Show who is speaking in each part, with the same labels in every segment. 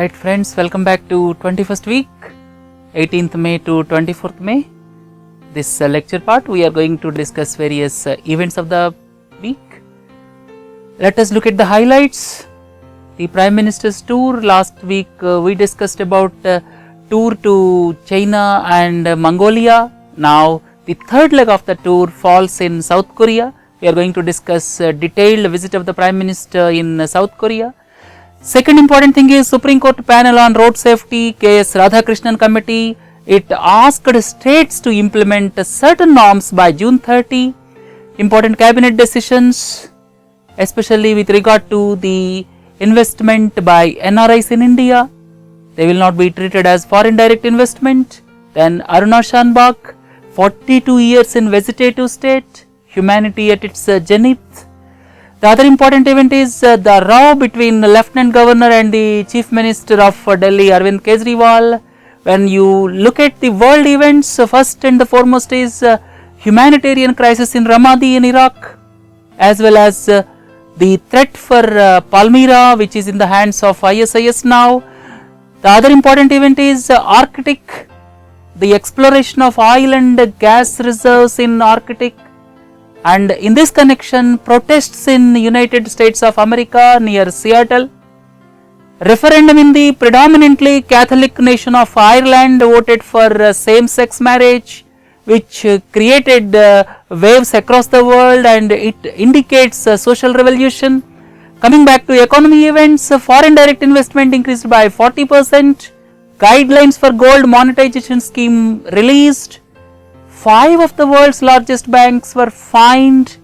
Speaker 1: Right friends, welcome back to 21st week, 18th May to 24th May. This lecture part we are going to discuss various events of the week. Let us look at the highlights. The Prime Minister's tour. Last week we discussed about tour to China and Mongolia. Now the third leg of the tour falls in South Korea. We are going to discuss detailed visit of the Prime Minister in South Korea. Second important thing is Supreme Court panel on road safety, K.S. Radhakrishnan committee. It asked states to implement certain norms by June 30. Important cabinet decisions, especially with regard to the investment by NRIs in India. They will not be treated as foreign direct investment. Then Aruna Shanbag, 42 years in vegetative state, humanity at its zenith. The other important event is the row between the Lieutenant Governor and the Chief Minister of Delhi, Arvind Kejriwal. When you look at the world events, first and the foremost is humanitarian crisis in Ramadi in Iraq, as well as the threat for Palmyra, which is in the hands of ISIS now. The other important event is Arctic, the exploration of oil and gas reserves in Arctic. And in this connection, protests in United States of America near Seattle. Referendum in the predominantly Catholic nation of Ireland voted for same-sex marriage, which created waves across the world, and it indicates social revolution. Coming back to economy events, foreign direct investment increased by 40%. Guidelines for gold monetization scheme released. 5 of the world's largest banks were fined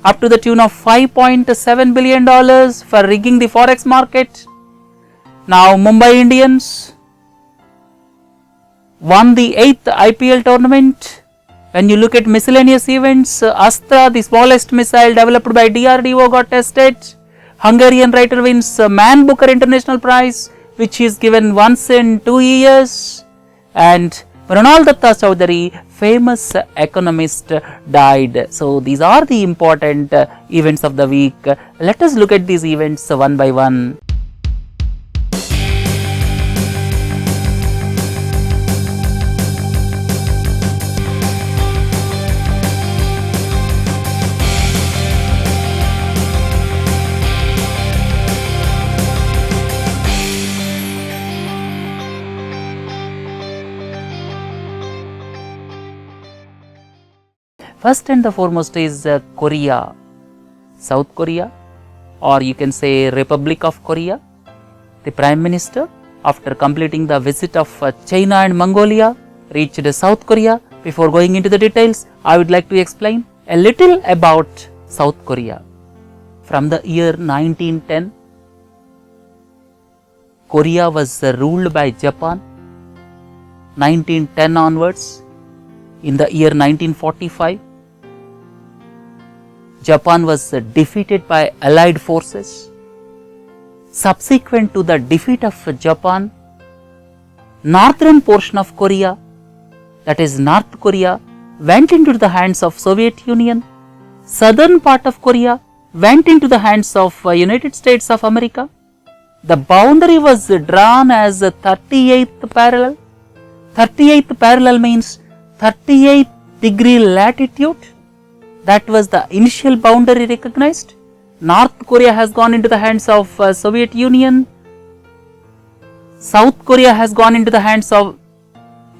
Speaker 1: up to the tune of $5.7 billion for rigging the forex market. Now Mumbai Indians won the 8th IPL tournament. When you look at miscellaneous events, Astra, the smallest missile developed by DRDO, got tested. Hungarian writer wins Man Booker International Prize, which is given once in 2 years. And Mrinal Datta Chowdhury, famous economist, died. So these are the important events of the week. Let us look at these events one by one. First and the foremost is Korea, South Korea, or you can say Republic of Korea. The Prime Minister, after completing the visit of China and Mongolia, reached South Korea. Before going into the details, I would like to explain a little about South Korea. From the year 1910, Korea was ruled by Japan. 1910 onwards, in the year 1945, Japan was defeated by Allied forces. Subsequent to the defeat of Japan, northern portion of Korea, that is North Korea, went into the hands of Soviet Union. Southern part of Korea went into the hands of United States of America. The boundary was drawn as a 38th parallel. 38th parallel means 38 degree latitude. That was the initial boundary recognized. North Korea has gone into the hands of Soviet Union. South Korea has gone into the hands of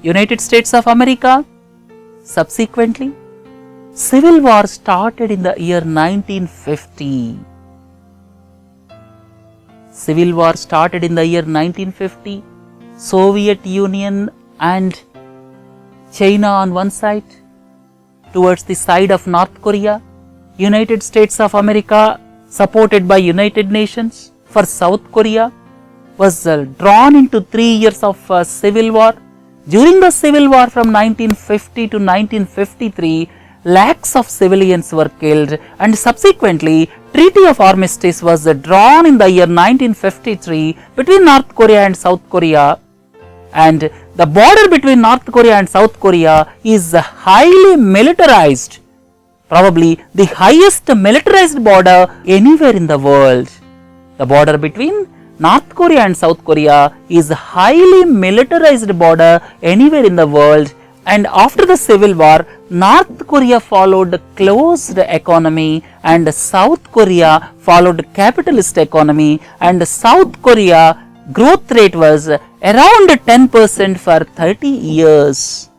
Speaker 1: United States of America. Subsequently, civil war started in the year 1950. Civil war started in the year 1950. Soviet Union and China on one side, towards the side of North Korea, United States of America, supported by United Nations for South Korea, was drawn into 3 years of civil war. During the civil war from 1950 to 1953, lakhs of civilians were killed, and subsequently Treaty of Armistice was drawn in the year 1953 between North Korea and South Korea. And the border between North Korea and South Korea is highly militarized, probably the highest militarized border anywhere in the world. The border between North Korea and South Korea is highly militarized border anywhere in the world, and after the civil war, North Korea followed closed economy and South Korea followed capitalist economy, and South Korea growth rate was around 10% for 30 years.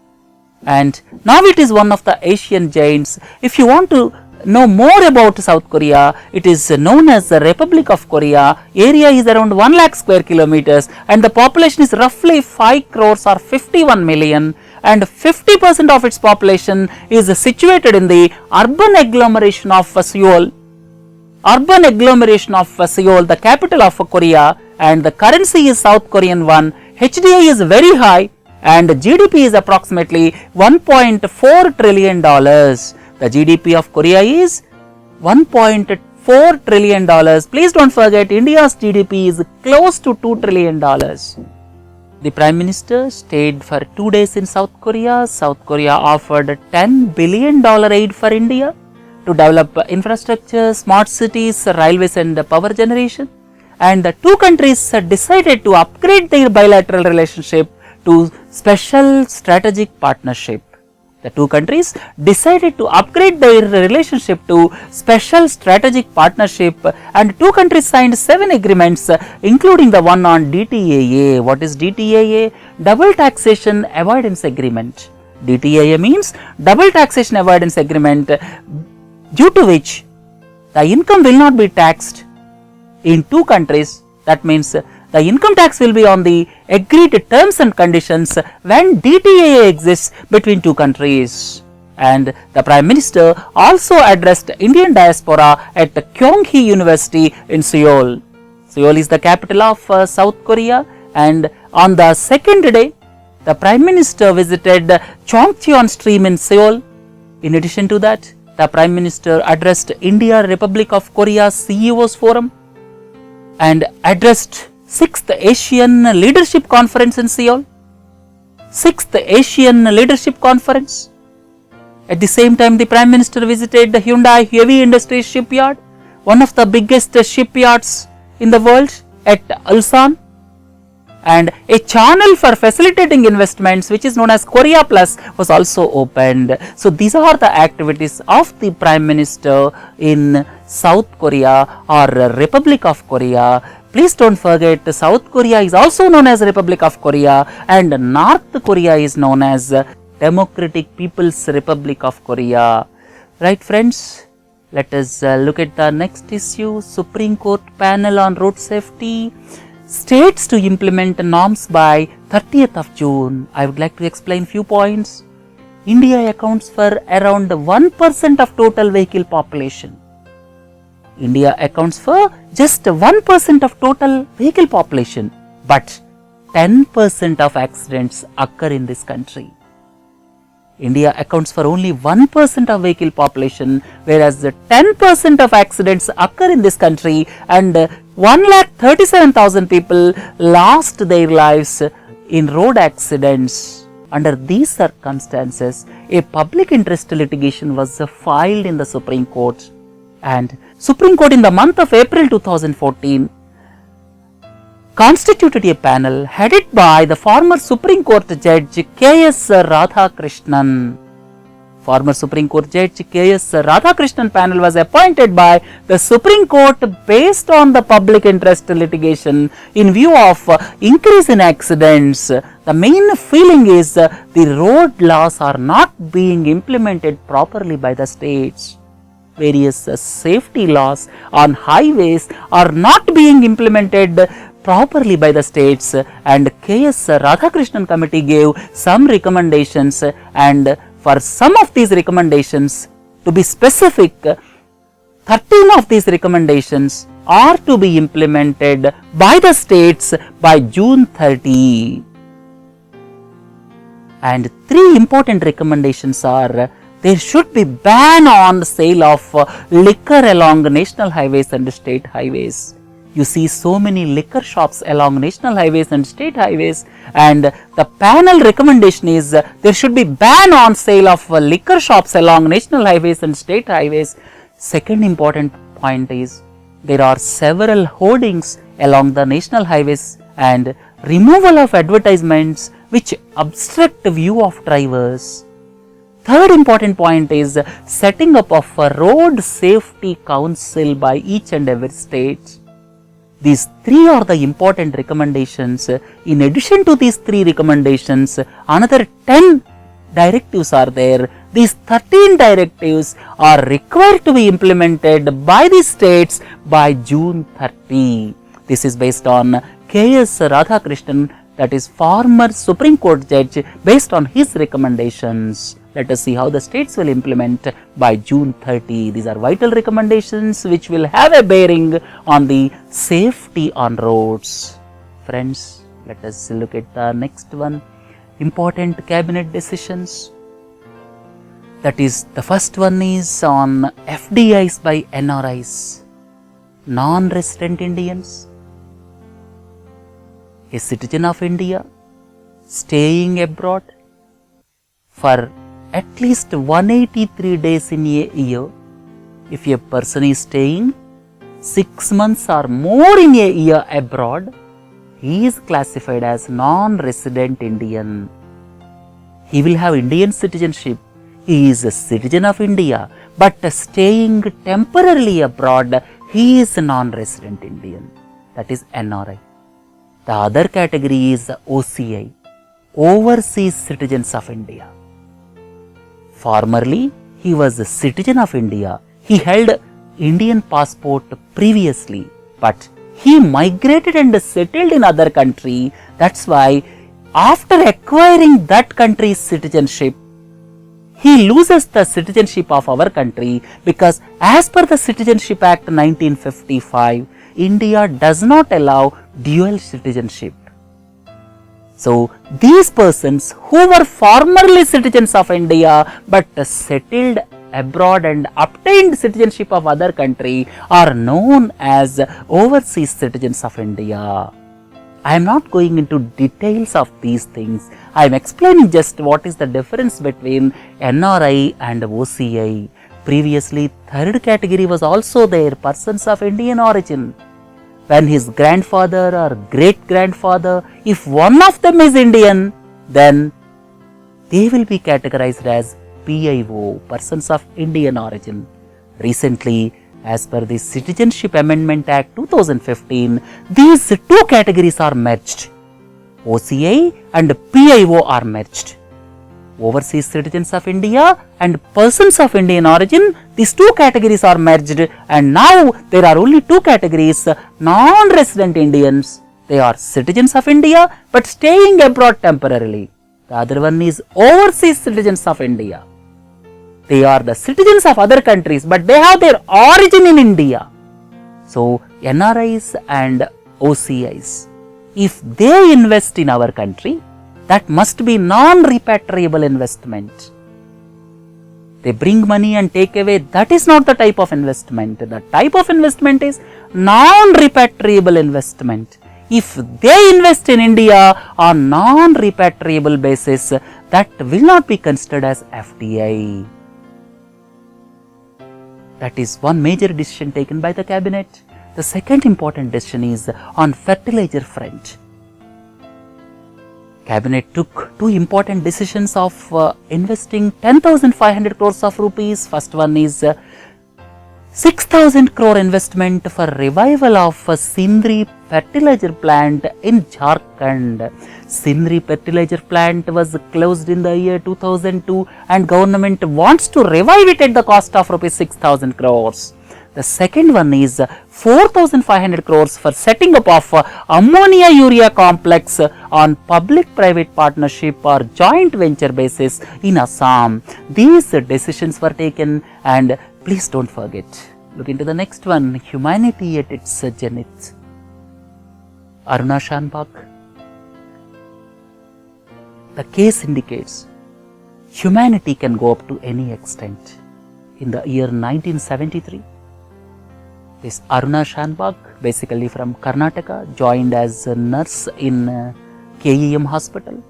Speaker 1: And now it is one of the Asian giants. If you want to know more about South Korea, it is known as the Republic of Korea. Area is around 1 lakh square kilometers and the population is roughly 5 crores or 51 million, and 50% of its population is situated in the urban agglomeration of Seoul. Urban agglomeration of Seoul, the capital of Korea, and the currency is South Korean won. HDI is very high and GDP is approximately $1.4 trillion. The GDP of Korea is $1.4 trillion. Please don't forget, India's GDP is close to $2 trillion. The Prime Minister stayed for 2 days in South Korea. South Korea offered $10 billion aid for India to develop infrastructure, smart cities, railways and power generation. And the two countries decided to upgrade their bilateral relationship to special strategic partnership. The two countries decided to upgrade their relationship to special strategic partnership, and two countries signed 7 agreements, including the one on DTAA. What is DTAA? Double Taxation Avoidance Agreement. DTAA means Double Taxation Avoidance Agreement, due to which the income will not be taxed in two countries. That means the income tax will be on the agreed terms and conditions when DTAA exists between two countries. And the Prime Minister also addressed Indian diaspora at the Kyonghee University in Seoul. Seoul is the capital of South Korea, and on the second day, the Prime Minister visited Chongcheon Stream in Seoul. In addition to that, the Prime Minister addressed India Republic of Korea CEOs Forum and addressed 6th Asian Leadership Conference in Seoul. 6th Asian Leadership Conference. At the same time, the Prime Minister visited the Hyundai Heavy Industries Shipyard, one of the biggest shipyards in the world at Ulsan. And a channel for facilitating investments, which is known as Korea Plus, was also opened. So these are the activities of the Prime Minister in South Korea or Republic of Korea. Please don't forget, South Korea is also known as Republic of Korea and North Korea is known as Democratic People's Republic of Korea. Right friends, let us look at the next issue. Supreme Court panel on road safety. States to implement norms by 30th of June. I would like to explain few points. India accounts for around 1% of total vehicle population. India accounts for just 1% of total vehicle population, but 10% of accidents occur in this country. India accounts for only 1% of vehicle population, whereas 10% of accidents occur in this country, and 1,37,000 people lost their lives in road accidents. Under these circumstances, a public interest litigation was filed in the Supreme Court, and Supreme Court in the month of April 2014 constituted a panel headed by the former Supreme Court Judge K.S. Radhakrishnan. Former Supreme Court Judge K.S. Radhakrishnan panel was appointed by the Supreme Court based on the public interest litigation in view of increase in accidents. The main feeling is the road laws are not being implemented properly by the states. Various safety laws on highways are not being implemented properly by the states, and K.S. Radhakrishnan committee gave some recommendations, and for some of these recommendations, to be specific, 13 of these recommendations are to be implemented by the states by June 30. And 3 important recommendations are: there should be ban on the sale of liquor along national highways and state highways. You see so many liquor shops along national highways and state highways, and the panel recommendation is there should be ban on sale of liquor shops along national highways and state highways. Second important point is there are several hoardings along the national highways and removal of advertisements which obstruct the view of drivers. Third important point is setting up of a road safety council by each and every state. These three are the important recommendations. In addition to these three recommendations, another 10 directives are there. These 13 directives are required to be implemented by the states by June 30. This is based on K.S. Radhakrishnan, that is former Supreme Court judge, based on his recommendations. Let us see how the states will implement by June 30. These are vital recommendations which will have a bearing on the safety on roads. Friends, let us look at the next one. Important cabinet decisions. That is, the first one is on FDIs by NRIs, non-resident Indians. A citizen of India staying abroad for at least 183 days in a year. If a person is staying 6 months or more in a year abroad, he is classified as non-resident Indian. He will have Indian citizenship. He is a citizen of India, but staying temporarily abroad, he is a non-resident Indian. That is NRI. The other category is OCI, Overseas Citizens of India. Formerly, he was a citizen of India. He held Indian passport previously, but he migrated and settled in other country. That's why after acquiring that country's citizenship, he loses the citizenship of our country, because as per the Citizenship Act 1955, India does not allow dual citizenship. So, these persons who were formerly citizens of India but settled abroad and obtained citizenship of other country are known as overseas citizens of India. I am not going into details of these things. I am explaining just what is the difference between NRI and OCI. Previously, third category was also there, persons of Indian origin. When his grandfather or great-grandfather, if one of them is Indian, then they will be categorized as PIO, persons of Indian origin. Recently, as per the Citizenship Amendment Act 2015, these two categories are merged. OCI and PIO are merged. Overseas citizens of India and persons of Indian origin, these two categories are merged, and now there are only two categories: non-resident Indians, they are citizens of India but staying abroad temporarily. The other one is overseas citizens of India. They are the citizens of other countries but they have their origin in India. So, NRIs and OCIs, if they invest in our country, that must be non-repatriable investment. They bring money and take away, that is not the type of investment. The type of investment is non-repatriable investment. If they invest in India on non-repatriable basis, that will not be considered as FDI. That is one major decision taken by the cabinet. The second important decision is on fertilizer front. Cabinet took two important decisions of investing 10,500 crores of rupees. First one is 6,000 crore investment for revival of Sindri fertilizer plant in Jharkhand. Sindri fertilizer plant was closed in the year 2002 and government wants to revive it at the cost of rupees 6,000 crores. The second one is 4,500 crores for setting up of ammonia urea complex on public-private partnership or joint venture basis in Assam. These decisions were taken, and please don't forget, look into the next one, humanity at its zenith. Aruna Shanbag. The case indicates humanity can go up to any extent. In the year 1973, this Aruna Shanbag, basically from Karnataka, joined as a nurse in KEM Hospital,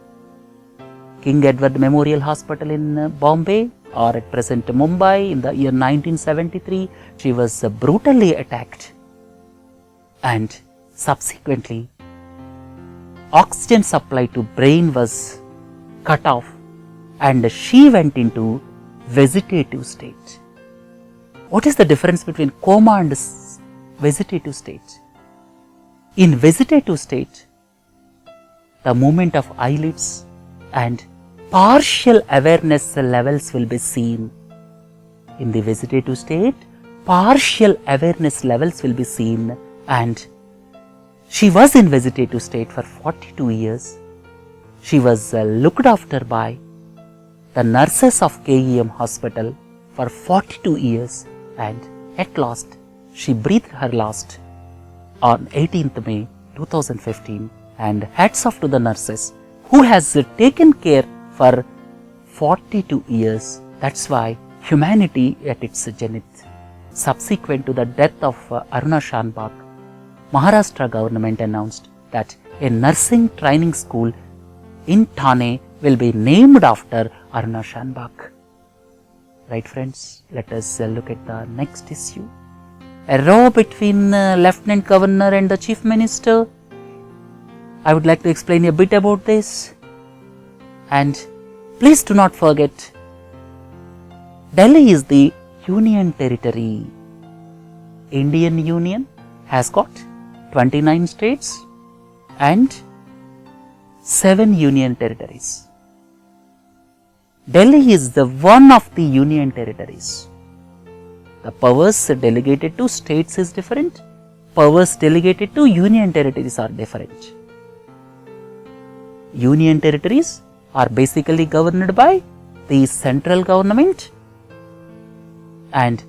Speaker 1: King Edward Memorial Hospital in Bombay, or at present Mumbai. In the year 1973, she was brutally attacked and subsequently oxygen supply to brain was cut off and she went into vegetative state. What is the difference between coma and vegetative state? In vegetative state, the movement of eyelids and partial awareness levels will be seen. In the vegetative state, partial awareness levels will be seen, and she was in vegetative state for 42 years. She was looked after by the nurses of KEM hospital for 42 years, and at last she breathed her last on 18th May 2015. And hats off to the nurses who has taken care for 42 years. That's why humanity at its zenith. Subsequent to the death of Aruna Shanbag, Maharashtra government announced that a nursing training school in Thane will be named after Aruna Shanbag. Right friends, let us look at the next issue. A row between Lieutenant Governor and the Chief Minister. I would like to explain a bit about this. And please do not forget, Delhi is the Union Territory. Indian Union has got 29 states and 7 Union Territories. Delhi is the one of the Union Territories. The powers delegated to states is different. Powers delegated to Union Territories are different. Union Territories are basically governed by the central government, and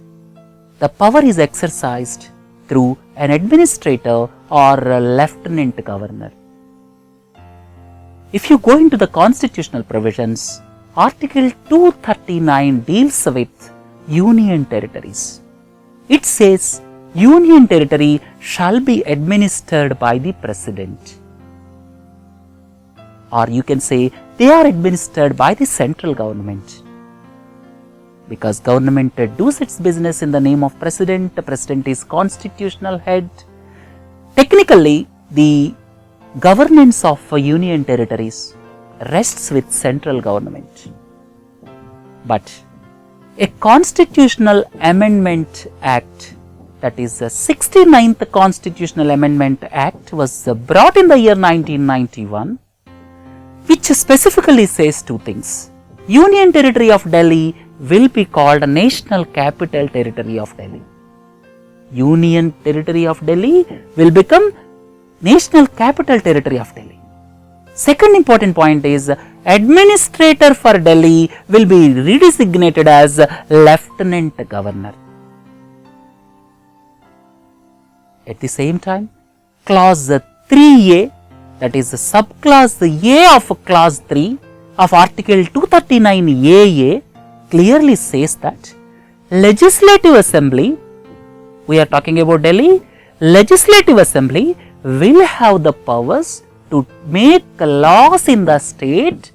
Speaker 1: the power is exercised through an administrator or a lieutenant governor. If you go into the constitutional provisions, Article 239 deals with Union Territories. It says Union Territory shall be administered by the President. Or you can say they are administered by the central government. Because government does its business in the name of President, the President is constitutional head. Technically, the governance of Union Territories rests with central government. But a Constitutional Amendment Act, that is the 69th Constitutional Amendment Act, was brought in the year 1991, which specifically says two things. Union Territory of Delhi will be called National Capital Territory of Delhi. Union Territory of Delhi will become National Capital Territory of Delhi. Second important point is Administrator for Delhi will be redesignated as Lieutenant Governor. At the same time, Clause 3A, that is the subclause A of Clause 3 of Article 239AA, clearly says that Legislative Assembly, we are talking about Delhi, Legislative Assembly will have the powers to make laws in the state.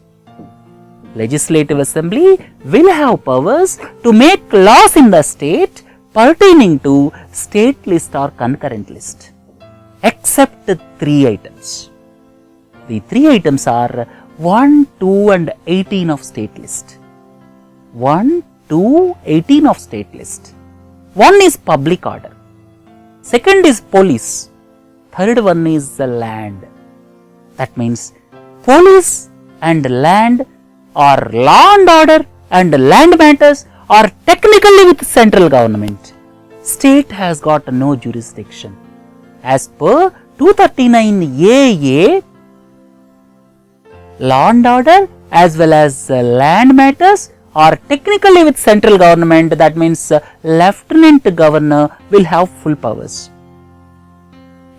Speaker 1: Legislative Assembly will have powers to make laws in the state pertaining to state list or concurrent list, except 3 items. The 3 items are 1, 2 and 18 of state list. 1, 2, 18 of state list. 1 is public order. Second is police. Third one is the land. That means police and land or law and order and land matters are technically with central government. State has got no jurisdiction. As per 239AA, law and order as well as land matters are technically with central government. That means Lieutenant Governor will have full powers.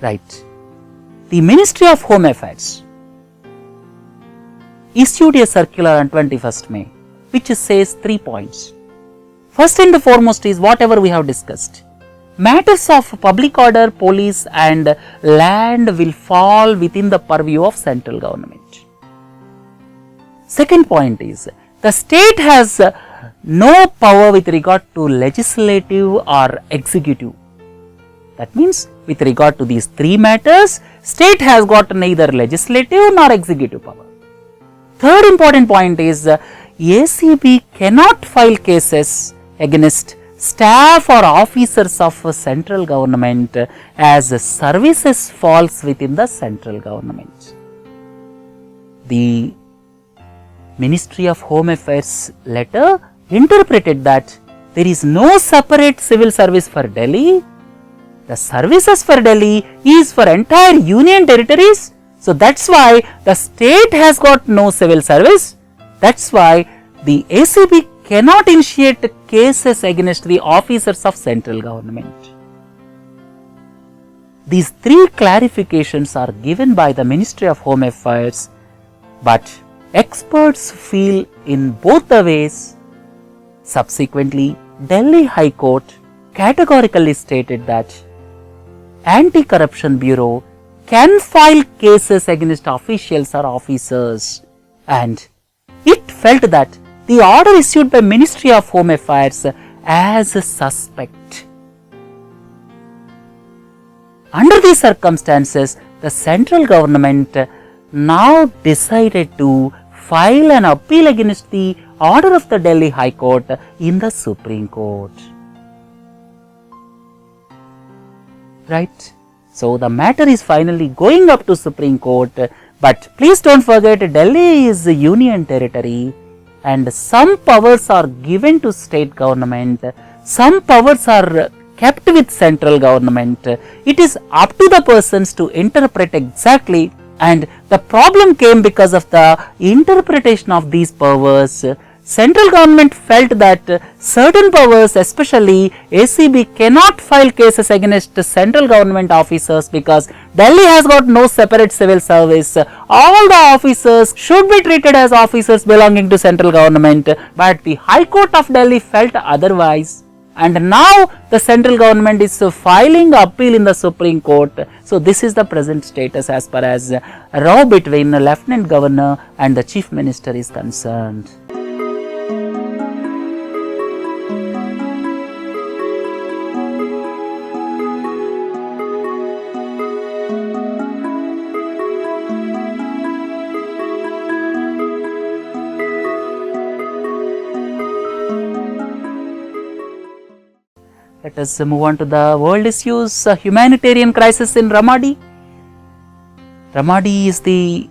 Speaker 1: Right. The Ministry of Home Affairs issued a circular on 21st May, which says 3 points. First and foremost is whatever we have discussed. Matters of public order, police and land will fall within the purview of central government. Second point is, the state has no power with regard to legislative or executive. That means with regard to these three matters, state has got neither legislative nor executive power. Third important point is ACB cannot file cases against staff or officers of central government as services falls within the central government. The Ministry of Home Affairs letter interpreted that there is no separate civil service for Delhi. The services for Delhi is for entire union territories. So that's why the state has got no civil service. That's why the ACB cannot initiate cases against the officers of central government. These three clarifications are given by the Ministry of Home Affairs, but experts feel in both the ways. Subsequently, Delhi High Court categorically stated that Anti-Corruption Bureau can file cases against officials or officers, and it felt that the order issued by Ministry of Home Affairs as suspect. Under these circumstances, the central government now decided to file an appeal against the order of the Delhi High Court in the Supreme Court. Right? So the matter is finally going up to Supreme Court, but please don't forget Delhi is a union territory and some powers are given to state government, some powers are kept with central government. It is up to the persons to interpret exactly, and the problem came because of the interpretation of these powers. Central government felt that certain powers, especially ACB, cannot file cases against central government officers because Delhi has got no separate civil service. All the officers should be treated as officers belonging to central government, but the High Court of Delhi felt otherwise. And now the central government is filing appeal in the Supreme Court. So this is the present status as far as row between the Lieutenant Governor and the Chief Minister is concerned. Let us move on to the world issues. Humanitarian crisis in Ramadi. Ramadi is the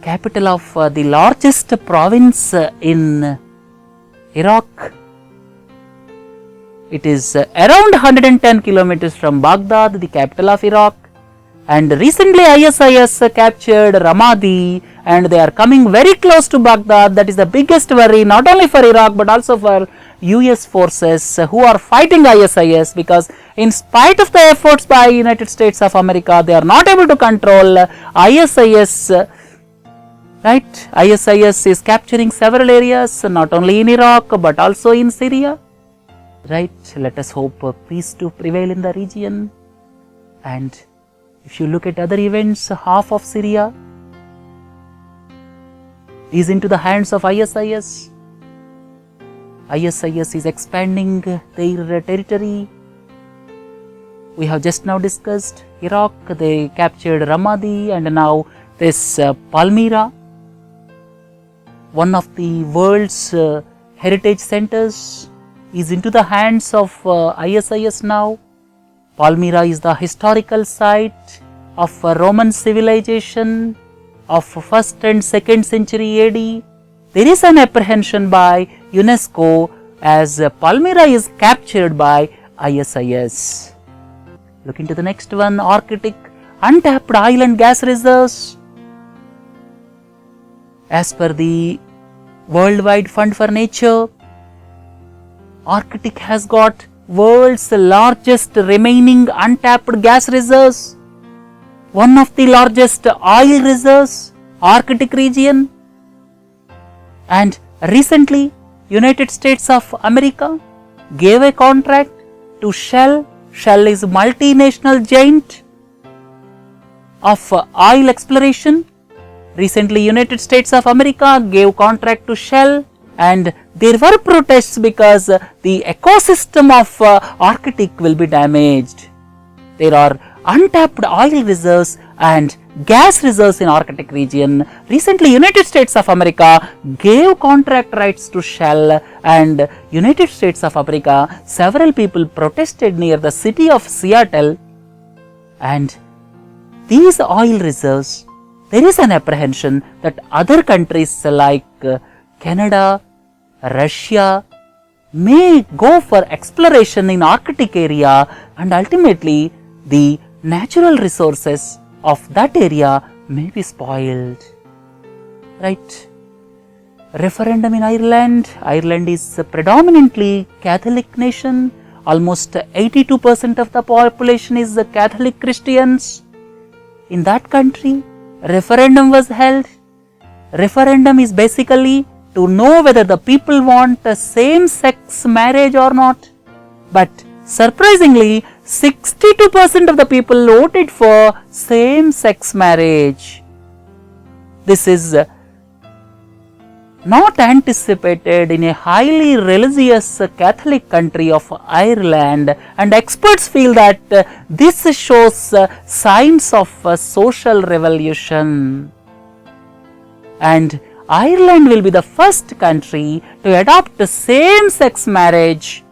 Speaker 1: capital of the largest province in Iraq. It is around 110 kilometers from Baghdad, the capital of Iraq. And recently ISIS captured Ramadi and they are coming very close to Baghdad. That is the biggest worry not only for Iraq but also for US forces who are fighting ISIS, because in spite of the efforts by United States of America, they are not able to control ISIS. Right? ISIS is capturing several areas not only in Iraq but also in Syria. Right? Let us hope peace to prevail in the region. And if you look at other events, half of Syria is into the hands of ISIS. ISIS is expanding their territory. We have just now discussed Iraq, they captured Ramadi, and now this Palmyra, one of the world's heritage centers, is into the hands of ISIS now. Palmyra is the historical site of Roman civilization of 1st and 2nd century AD. There is an apprehension by UNESCO as Palmyra is captured by ISIS. Look into the next one, Arctic untapped oil and gas reserves. As per the Worldwide Fund for Nature, Arctic has got world's largest remaining untapped gas reserves, one of the largest oil reserves, Arctic region. And recently, United States of America gave a contract to Shell. Shell is a multinational giant of oil exploration. Recently, United States of America gave contract to Shell, and there were protests because the ecosystem of Arctic will be damaged. There are untapped oil reserves and gas reserves in Arctic region. Recently, United States of America gave contract rights to Shell, and United States of America, several people protested near the city of Seattle, and these oil reserves, there is an apprehension that other countries like Canada, Russia may go for exploration in Arctic area, and ultimately the natural resources of that area may be spoiled. Right? Referendum in Ireland. Ireland is a predominantly Catholic nation. Almost 82% of the population is Catholic Christians. In that country, referendum was held. Referendum is basically to know whether the people want a same-sex marriage or not. But surprisingly, 62% of the people voted for same-sex marriage. This is not anticipated in a highly religious Catholic country of Ireland, and experts feel that this shows signs of a social revolution. And Ireland will be the first country to adopt same-sex marriage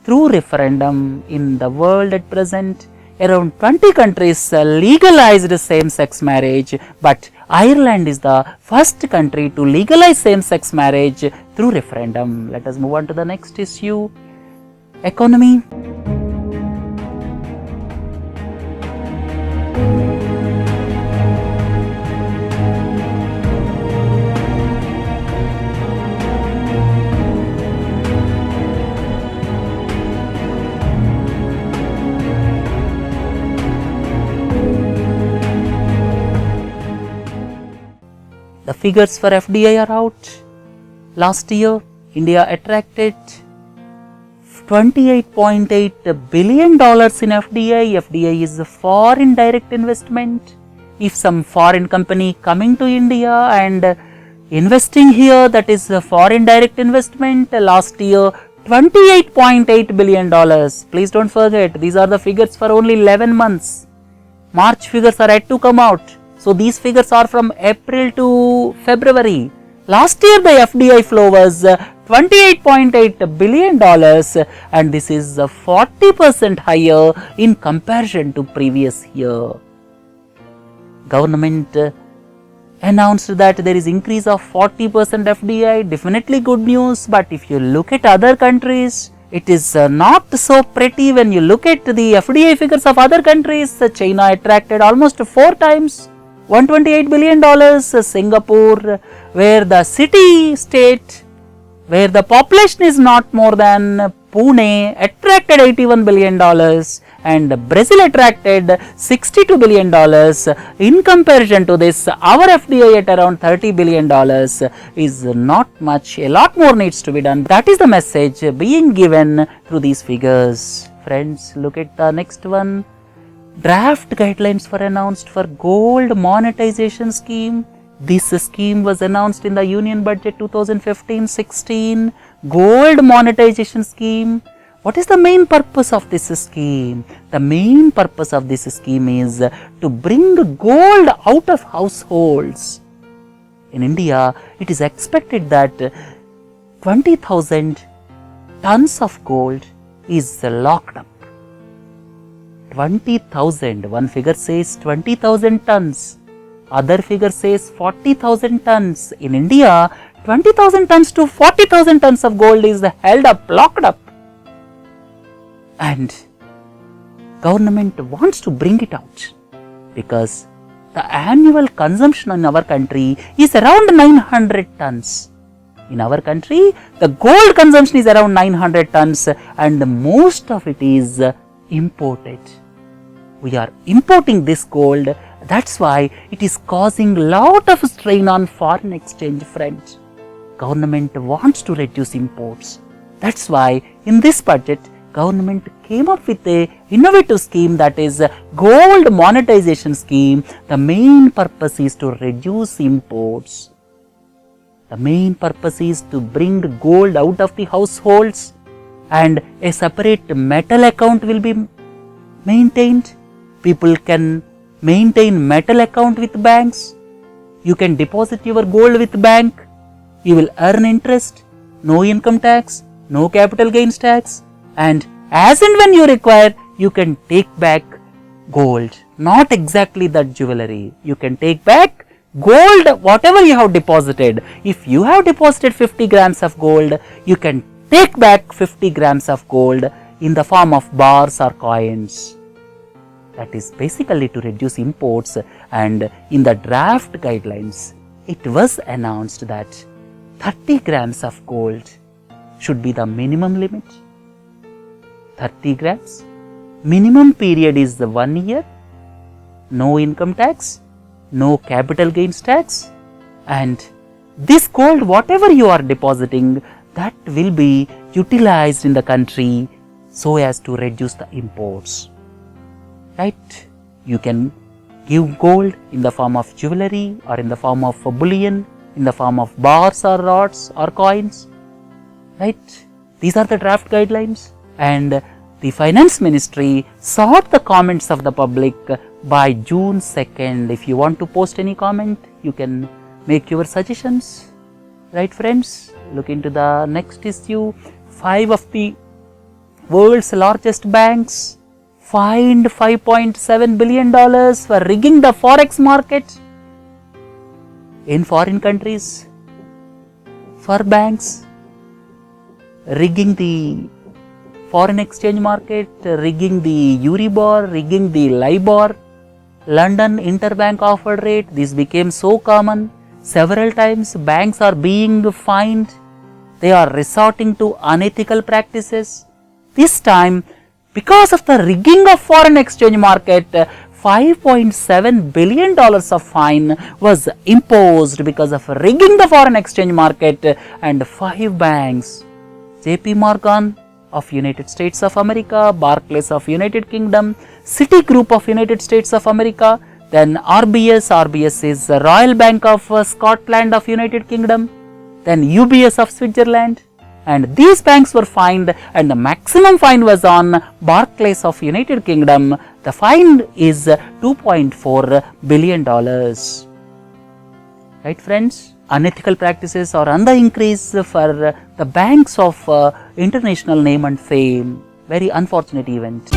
Speaker 1: through referendum. In the world at present, around 20 countries legalized same-sex marriage, but Ireland is the first country to legalize same-sex marriage through referendum. Let us move on to the next issue. Economy. The figures for FDI are out. Last year, India attracted $28.8 billion in FDI. FDI is a foreign direct investment. If some foreign company coming to India and investing here, that is a foreign direct investment. Last year, $28.8 billion. Please don't forget, these are the figures for only 11 months. March figures are yet to come out. So these figures are from April to February. Last year the FDI flow was $28.8 billion, and this is 40% higher in comparison to previous year. Government announced that there is increase of 40% FDI, definitely good news, but if you look at other countries, it is not so pretty. When you look at the FDI figures of other countries, China attracted almost 4 times. $128 billion, Singapore, where the city-state, where the population is not more than Pune, attracted $81 billion, and Brazil attracted $62 billion. In comparison to this, our FDI at around $30 billion is not much. A lot more needs to be done. That is the message being given through these figures. Friends, look at the next one. Draft guidelines were announced for gold monetization scheme. This scheme was announced in the Union Budget 2015-16. Gold monetization scheme. What is the main purpose of this scheme? The main purpose of this scheme is to bring gold out of households. In India, it is expected that 20,000 tons of gold is locked up. 20,000, one figure says 20,000 tons, other figure says 40,000 tons. In India, 20,000 tons to 40,000 tons of gold is held up, locked up. And government wants to bring it out because the annual consumption in our country is around 900 tons. In our country, the gold consumption is around 900 tons and most of it is imported. We are importing this gold, that's why it is causing lot of strain on foreign exchange front. Government wants to reduce imports. That's why in this budget, government came up with a innovative scheme, that is gold monetization scheme. The main purpose is to reduce imports. The main purpose is to bring gold out of the households, and a separate metal account will be maintained. People can maintain metal account with banks. You can deposit your gold with bank. You will earn interest, no income tax, no capital gains tax, and as and when you require, you can take back gold. Not exactly that jewelry. You can take back gold, whatever you have deposited. If you have deposited 50 grams of gold, you can take back 50 grams of gold in the form of bars or coins. That is basically to reduce imports, and in the draft guidelines, it was announced that 30 grams of gold should be the minimum limit. 30 grams. Minimum period is 1 year. No income tax, no capital gains tax, and this gold, whatever you are depositing, that will be utilized in the country so as to reduce the imports. Right? You can give gold in the form of jewelry or in the form of bullion, in the form of bars or rods or coins. Right? These are the draft guidelines, and the Finance Ministry sought the comments of the public by June 2nd. If you want to post any comment, you can make your suggestions. Right, friends? Look into the next issue. 5 of the world's largest banks fined $5.7 billion for rigging the forex market in foreign countries. For banks, rigging the foreign exchange market, rigging the Euribor, rigging the LIBOR, London interbank offered rate, this became so common. Several times banks are being fined. They are resorting to unethical practices. This time, because of the rigging of foreign exchange market, $5.7 billion of fine was imposed because of rigging the foreign exchange market, and 5 banks, JP Morgan of United States of America, Barclays of United Kingdom, Citigroup of United States of America, then RBS is the Royal Bank of Scotland of United Kingdom, then UBS of Switzerland, and these banks were fined, and the maximum fine was on Barclays of United Kingdom. The fine is $2.4 billion. Right, friends? Unethical practices are on the increase for the banks of international name and fame. Very unfortunate event.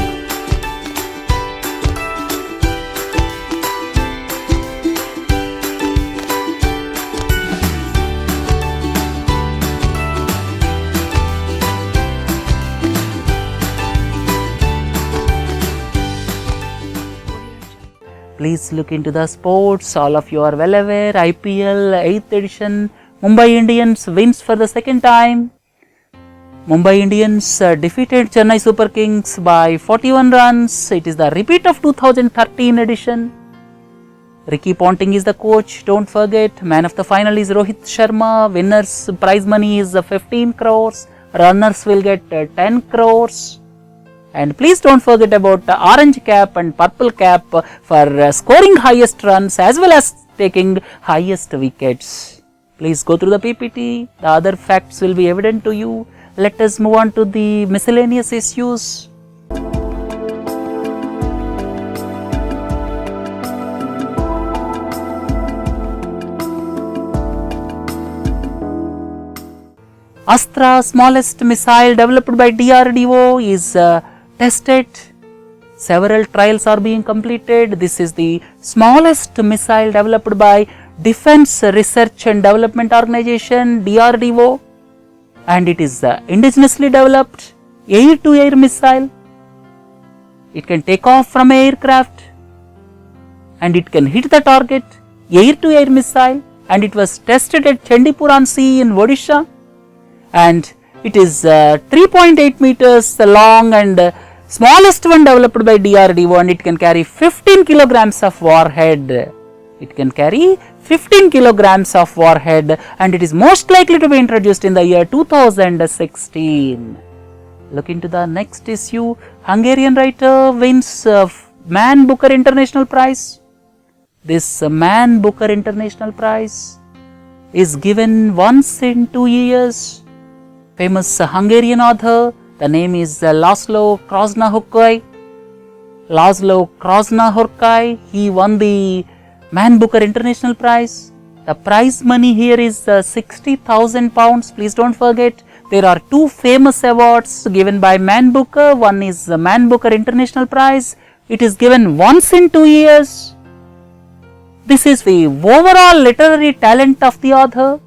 Speaker 1: Please look into the sports. All of you are well aware. IPL 8th edition. Mumbai Indians wins for the 2nd time. Mumbai Indians defeated Chennai Super Kings by 41 runs. It is the repeat of 2013 edition. Ricky Ponting is the coach. Don't forget. Man of the final is Rohit Sharma. Winners prize money is 15 crores. Runners will get 10 crores. And please don't forget about the orange cap and purple cap for scoring highest runs as well as taking highest wickets. Please go through the PPT. The other facts will be evident to you. Let us move on to the miscellaneous issues. Astra, smallest missile developed by DRDO, is tested. Several trials are being completed. This is the smallest missile developed by Defense Research and Development Organization, DRDO, and it is indigenously developed air-to-air missile. It can take off from an aircraft and it can hit the target. Air-to-air missile, and it was tested at Chandipur Sea in Odisha, and it is 3.8 meters long and smallest one developed by DRDO, and it can carry 15 kilograms of warhead. It can carry 15 kilograms of warhead, and it is most likely to be introduced in the year 2016. Look into the next issue. Hungarian writer wins Man Booker International Prize. This Man Booker International Prize is given once in 2 years. Famous Hungarian author, the name is Laszlo Krasznahorkai, Laszlo Krasznahorkai, he won the Man Booker International Prize. The prize money here is £60,000. Please don't forget, there are two famous awards given by Man Booker. One is the Man Booker International Prize. It is given once in 2 years. This is the overall literary talent of the author.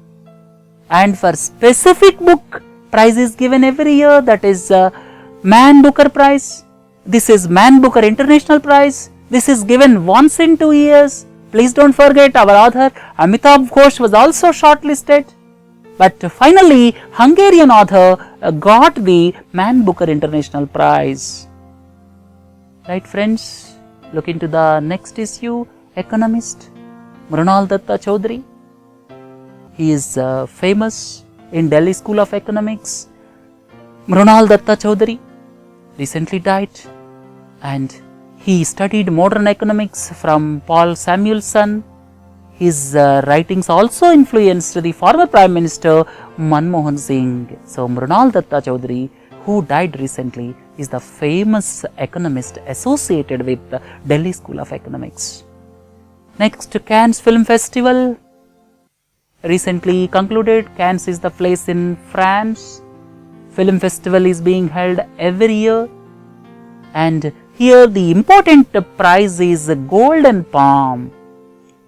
Speaker 1: And for specific book, prize is given every year. That is Man Booker Prize. This is Man Booker International Prize. This is given once in 2 years. Please don't forget, our author Amitabh Ghosh was also shortlisted. But finally, Hungarian author got the Man Booker International Prize. Right friends, look into the next issue. Economist Mrunal Datta Chaudhary. He is famous in Delhi School of Economics. Mrunal Datta Chaudhary recently died, and he studied modern economics from Paul Samuelson. His writings also influenced the former Prime Minister Manmohan Singh. So Mrunal Datta Chaudhary, who died recently, is the famous economist associated with the Delhi School of Economics. Next, Cannes Film Festival recently concluded. Cannes is the place in France. Film festival is being held every year, and here the important prize is Golden Palm.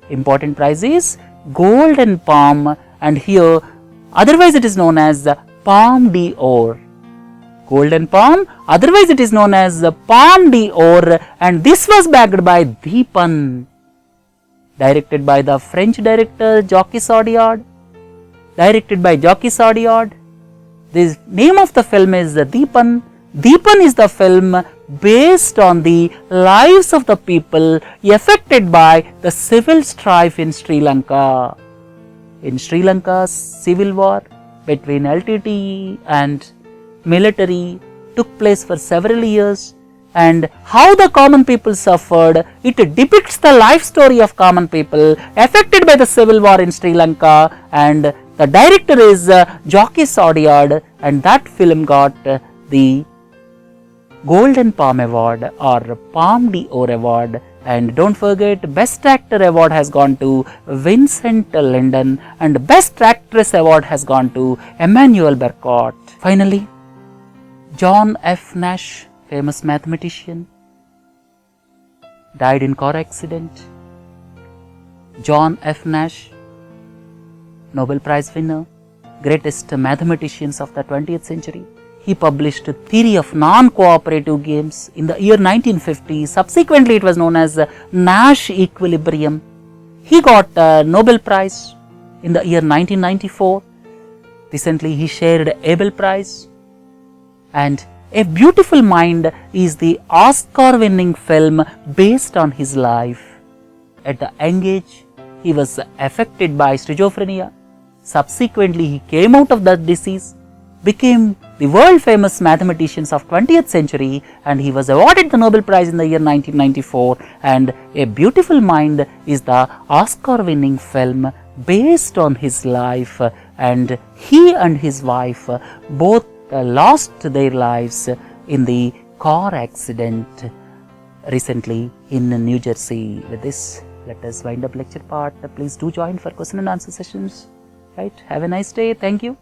Speaker 1: Important prize is Golden Palm, and here otherwise it is known as Palme d'Or. Golden Palm, otherwise it is known as Palme d'Or, and this was backed by Deepan, directed by the French director Jacques Audiard. The name of the film is Deepan. Deepan is the film based on the lives of the people affected by the civil strife in Sri Lanka. In Sri Lanka, civil war between LTTE and military took place for several years, and how the common people suffered. It depicts the life story of common people affected by the civil war in Sri Lanka, and the director is Jacques Audiard, and that film got the Golden Palm Award or Palme d'Or Award. And don't forget, Best Actor Award has gone to Vincent Linden, and Best Actress Award has gone to Emmanuel Bercott. Finally, John F. Nash, famous mathematician, died in car accident. John F. Nash, Nobel Prize winner, greatest mathematicians of the 20th century. He published a theory of non-cooperative games in the year 1950. Subsequently, it was known as Nash equilibrium. He got a Nobel Prize in the year 1994. Recently, he shared Abel Prize. And A Beautiful Mind is the Oscar-winning film based on his life. At the young age, he was affected by schizophrenia. Subsequently, he came out of that disease, became the world-famous mathematician of 20th century, and he was awarded the Nobel Prize in the year 1994. And A Beautiful Mind is the Oscar-winning film based on his life, and he and his wife both lost their lives in the car accident recently in New Jersey. With this, let us wind up lecture part. Please do join for question and answer sessions. Right? Have a nice day. Thank you.